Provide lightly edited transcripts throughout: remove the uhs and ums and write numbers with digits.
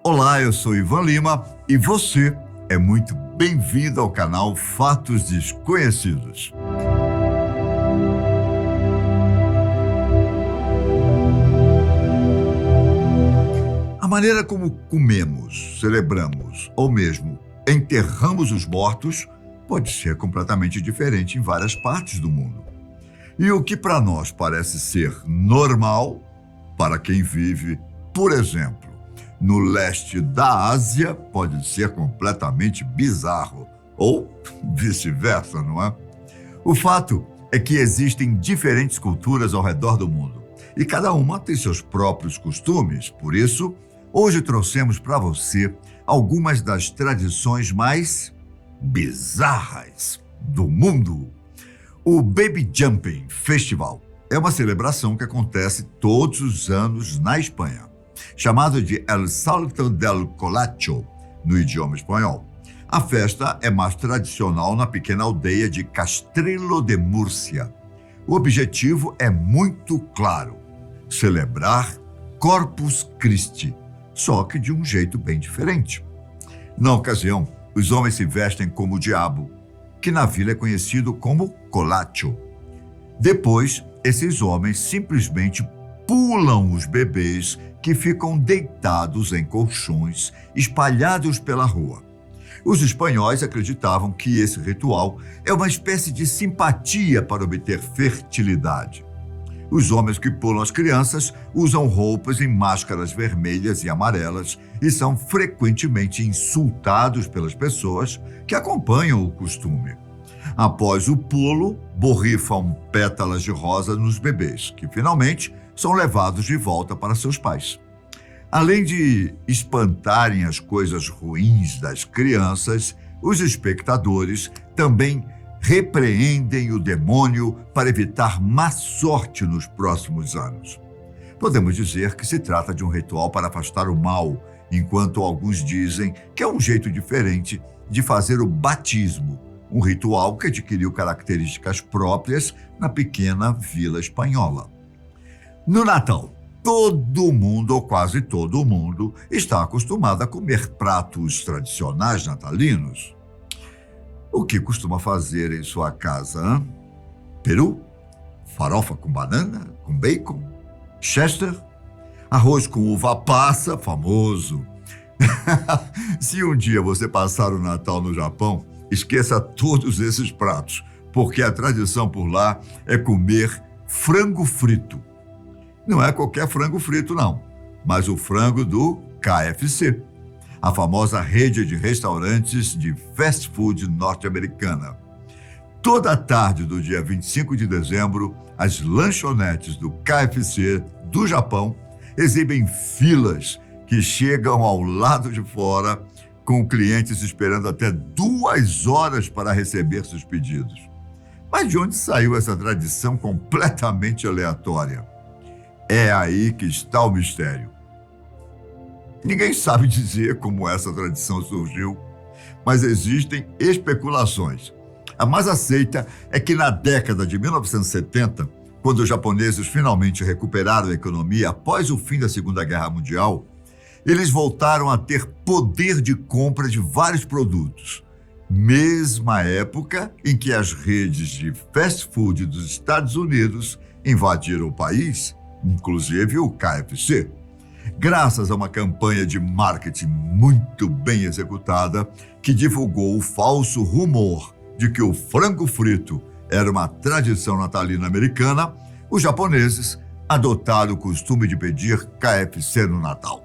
Olá, eu sou Ivan Lima e você é muito bem-vindo ao canal Fatos Desconhecidos. A maneira como comemos, celebramos ou mesmo enterramos os mortos pode ser completamente diferente em várias partes do mundo. E o que para nós parece ser normal, para quem vive, por exemplo, no leste da Ásia, pode ser completamente bizarro, ou vice-versa, não é? O fato é que existem diferentes culturas ao redor do mundo, e cada uma tem seus próprios costumes. Por isso, hoje trouxemos para você algumas das tradições mais bizarras do mundo. O Baby Jumping Festival é uma celebração que acontece todos os anos na Espanha, chamado de El Salto del Colacho, no idioma espanhol. A festa é mais tradicional na pequena aldeia de Castrelo de Múrcia. O objetivo é muito claro: celebrar Corpus Christi, só que de um jeito bem diferente. Na ocasião, os homens se vestem como o diabo, que na vila é conhecido como Colacho. Depois, esses homens simplesmente pulam os bebês que ficam deitados em colchões espalhados pela rua. Os espanhóis acreditavam que esse ritual é uma espécie de simpatia para obter fertilidade. Os homens que pulam as crianças usam roupas e máscaras vermelhas e amarelas e são frequentemente insultados pelas pessoas que acompanham o costume. Após o pulo, borrifam pétalas de rosa nos bebês, que finalmente são levados de volta para seus pais. Além de espantarem as coisas ruins das crianças, os espectadores também repreendem o demônio para evitar má sorte nos próximos anos. Podemos dizer que se trata de um ritual para afastar o mal, enquanto alguns dizem que é um jeito diferente de fazer o batismo, um ritual que adquiriu características próprias na pequena vila espanhola. No Natal, todo mundo, ou quase todo mundo, está acostumado a comer pratos tradicionais natalinos. O que costuma fazer em sua casa, hein? Peru? Farofa com banana? Com bacon? Chester? Arroz com uva passa, famoso. Se um dia você passar o Natal no Japão, esqueça todos esses pratos, porque a tradição por lá é comer frango frito. Não é qualquer frango frito, não, mas o frango do KFC, a famosa rede de restaurantes de fast food norte-americana. Toda a tarde do dia 25 de dezembro, as lanchonetes do KFC do Japão exibem filas que chegam ao lado de fora, com clientes esperando até 2 horas para receber seus pedidos. Mas de onde saiu essa tradição completamente aleatória? É aí que está o mistério. Ninguém sabe dizer como essa tradição surgiu, mas existem especulações. A mais aceita é que na década de 1970, quando os japoneses finalmente recuperaram a economia após o fim da Segunda Guerra Mundial, eles voltaram a ter poder de compra de vários produtos. Mesma época em que as redes de fast food dos Estados Unidos invadiram o país, inclusive o KFC. Graças a uma campanha de marketing muito bem executada, que divulgou o falso rumor de que o frango frito era uma tradição natalina americana, os japoneses adotaram o costume de pedir KFC no Natal.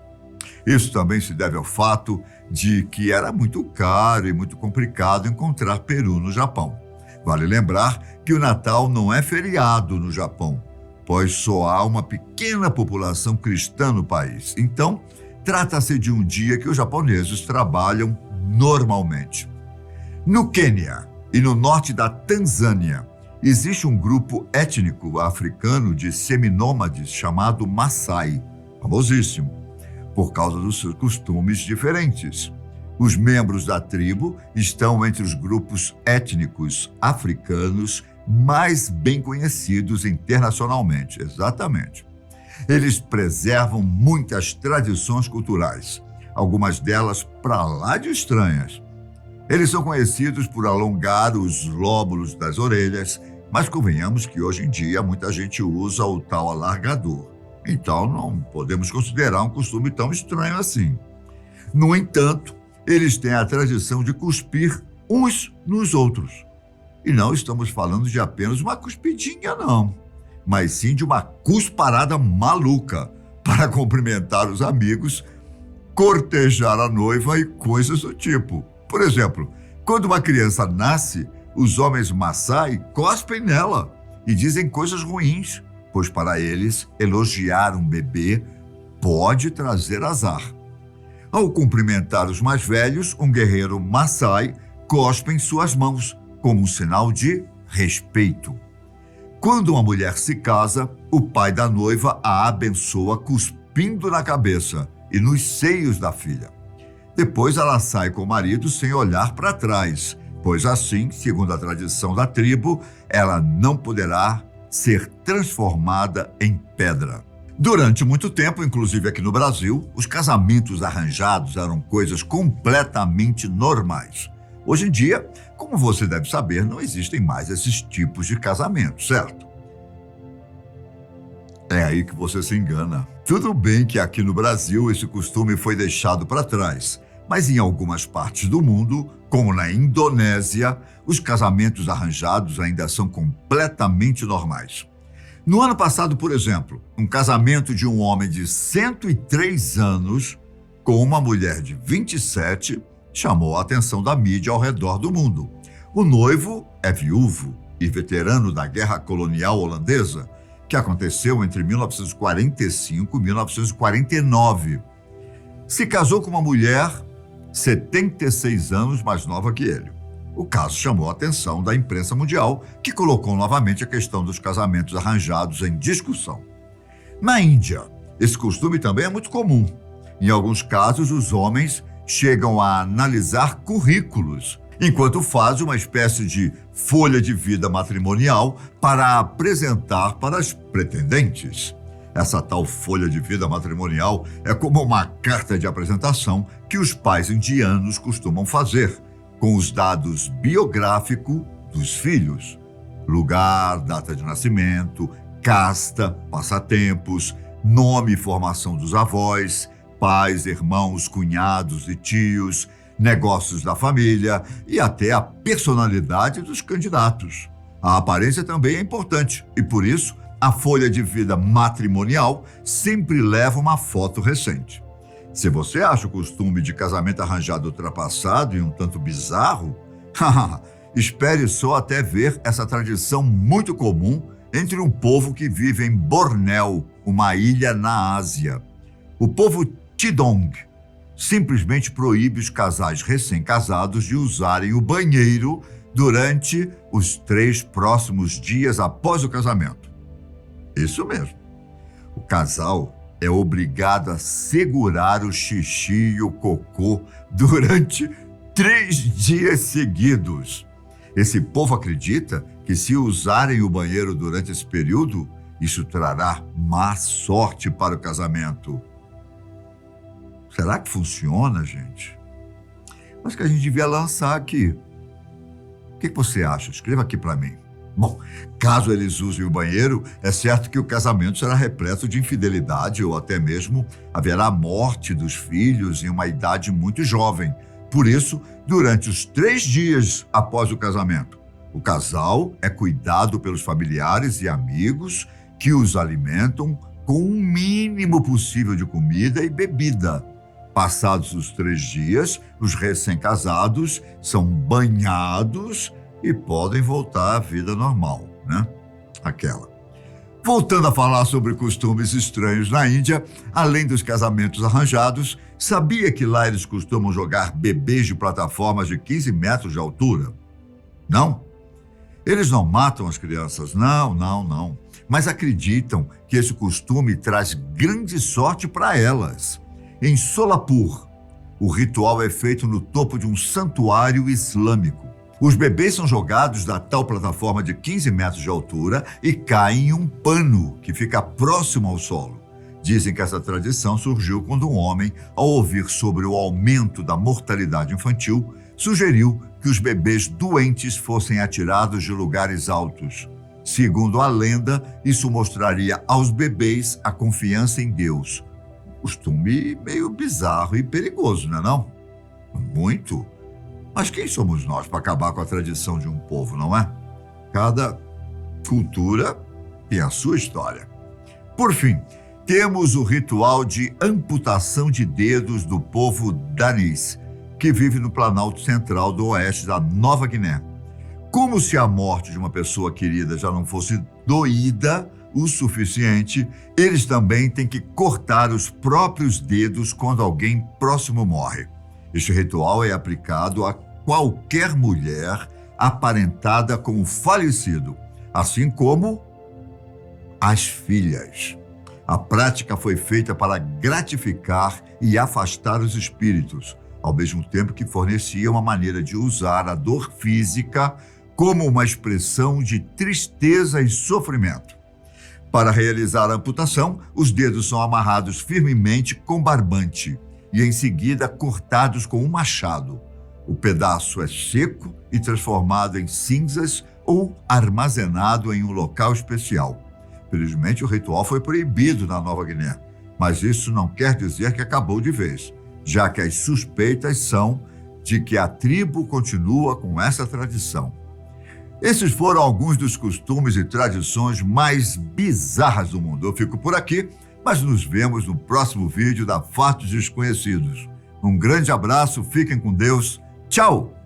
Isso também se deve ao fato de que era muito caro e muito complicado encontrar peru no Japão. Vale lembrar que o Natal não é feriado no Japão, pois só há uma pequena população cristã no país. Então, trata-se de um dia que os japoneses trabalham normalmente. No Quênia e no norte da Tanzânia, existe um grupo étnico africano de seminômades chamado Maasai, famosíssimo, por causa dos seus costumes diferentes. Os membros da tribo estão entre os grupos étnicos africanos mais bem conhecidos internacionalmente, exatamente. Eles preservam muitas tradições culturais. algumas delas para lá de estranhas. Eles são conhecidos por alongar os lóbulos das orelhas, mas convenhamos que hoje em dia muita gente usa o tal alargador. Então não podemos considerar um costume tão estranho assim. No entanto, eles têm a tradição de cuspir uns nos outros. E não estamos falando de apenas uma cuspidinha, não, mas sim de uma cusparada maluca para cumprimentar os amigos, cortejar a noiva e coisas do tipo. Por exemplo, quando uma criança nasce, os homens Maasai cospem nela e dizem coisas ruins, pois para eles, elogiar um bebê pode trazer azar. Ao cumprimentar os mais velhos, um guerreiro Maasai cospe em suas mãos, como um sinal de respeito. Quando uma mulher se casa, o pai da noiva a abençoa cuspindo na cabeça e nos seios da filha. Depois ela sai com o marido sem olhar para trás, pois assim, segundo a tradição da tribo, ela não poderá ser transformada em pedra. Durante muito tempo, inclusive aqui no Brasil, os casamentos arranjados eram coisas completamente normais. Hoje em dia, como você deve saber, não existem mais esses tipos de casamentos, certo? É aí que você se engana. Tudo bem que aqui no Brasil esse costume foi deixado para trás, mas em algumas partes do mundo, como na Indonésia, os casamentos arranjados ainda são completamente normais. No ano passado, por exemplo, um casamento de um homem de 103 anos com uma mulher de 27 chamou a atenção da mídia ao redor do mundo. O noivo é viúvo e veterano da Guerra Colonial Holandesa, que aconteceu entre 1945 e 1949. Se casou com uma mulher 76 anos mais nova que ele. O caso chamou a atenção da imprensa mundial, que colocou novamente a questão dos casamentos arranjados em discussão. Na Índia, esse costume também é muito comum. Em alguns casos, os homens chegam a analisar currículos, enquanto fazem uma espécie de folha de vida matrimonial para apresentar para as pretendentes. Essa tal folha de vida matrimonial é como uma carta de apresentação que os pais indianos costumam fazer, com os dados biográficos dos filhos: lugar, data de nascimento, casta, passatempos, nome e formação dos avós, pais, irmãos, cunhados e tios, negócios da família e até a personalidade dos candidatos. A aparência também é importante e, por isso, a folha de vida matrimonial sempre leva uma foto recente. Se você acha o costume de casamento arranjado ultrapassado e um tanto bizarro, espere só até ver essa tradição muito comum entre um povo que vive em Bornéu, uma ilha na Ásia. O povo Tidong simplesmente proíbe os casais recém-casados de usarem o banheiro durante os 3 próximos dias após o casamento. Isso mesmo. O casal é obrigado a segurar o xixi e o cocô durante 3 dias seguidos. Esse povo acredita que, se usarem o banheiro durante esse período, isso trará má sorte para o casamento. Será que funciona, gente? Acho que a gente devia lançar aqui. O que você acha? Escreva aqui para mim. Bom, caso eles usem o banheiro, é certo que o casamento será repleto de infidelidade ou até mesmo haverá morte dos filhos em uma idade muito jovem. Por isso, durante os 3 dias após o casamento, o casal é cuidado pelos familiares e amigos que os alimentam com o mínimo possível de comida e bebida. Passados os 3 dias, os recém-casados são banhados e podem voltar à vida normal, né? Aquela. Voltando a falar sobre costumes estranhos na Índia, além dos casamentos arranjados, sabia que lá eles costumam jogar bebês de plataformas de 15 metros de altura? Não? Eles não matam as crianças, não. Mas acreditam que esse costume traz grande sorte para elas. Em Solapur, o ritual é feito no topo de um santuário islâmico. Os bebês são jogados da tal plataforma de 15 metros de altura e caem em um pano que fica próximo ao solo. Dizem que essa tradição surgiu quando um homem, ao ouvir sobre o aumento da mortalidade infantil, sugeriu que os bebês doentes fossem atirados de lugares altos. Segundo a lenda, isso mostraria aos bebês a confiança em Deus. Costume meio bizarro e perigoso, não é não? Muito. Mas quem somos nós para acabar com a tradição de um povo, não é? Cada cultura tem a sua história. Por fim, temos o ritual de amputação de dedos do povo danês, que vive no Planalto Central do Oeste da Nova Guiné. Como se a morte de uma pessoa querida já não fosse doída o suficiente, eles também têm que cortar os próprios dedos quando alguém próximo morre. Este ritual é aplicado a qualquer mulher aparentada com o falecido, assim como as filhas. A prática foi feita para gratificar e afastar os espíritos, ao mesmo tempo que fornecia uma maneira de usar a dor física como uma expressão de tristeza e sofrimento. Para realizar a amputação, os dedos são amarrados firmemente com barbante e em seguida cortados com um machado. O pedaço é seco e transformado em cinzas ou armazenado em um local especial. Felizmente, o ritual foi proibido na Nova Guiné, mas isso não quer dizer que acabou de vez, já que as suspeitas são de que a tribo continua com essa tradição. Esses foram alguns dos costumes e tradições mais bizarras do mundo. Eu fico por aqui, mas nos vemos no próximo vídeo da Fatos Desconhecidos. Um grande abraço, fiquem com Deus. Tchau!